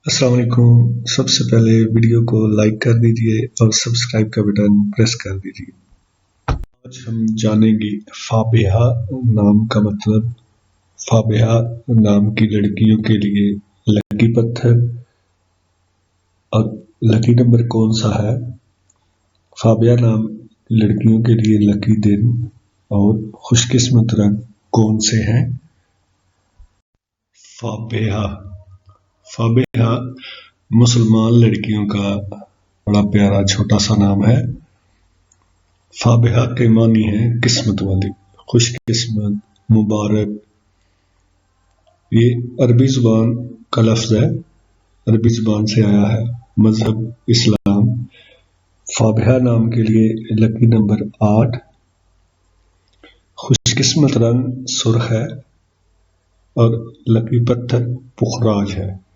السلام علیکم۔ سب سے پہلے ویڈیو کو لائک کر دیجئے اور سبسکرائب کا بٹن پریس کر دیجئے۔ آج ہم جانیں گے فابہہ نام کا مطلب، فابہہ نام کی لڑکیوں کے لیے لکی پتھر اور لکی نمبر کون سا ہے، فابہہ نام لڑکیوں کے لیے لکی دن اور خوش قسمت رنگ کون سے ہیں۔ فابہہ مسلمان لڑکیوں کا بڑا پیارا چھوٹا سا نام ہے۔ فابہہ کے معنی ہے قسمت والی، خوش قسمت، مبارک۔ یہ عربی زبان کا لفظ ہے، عربی زبان سے آیا ہے۔ مذہب اسلام۔ فابہہ نام کے لیے لکی نمبر 8، خوش قسمت رنگ سرخ ہے اور لکی پتھر پخراج ہے۔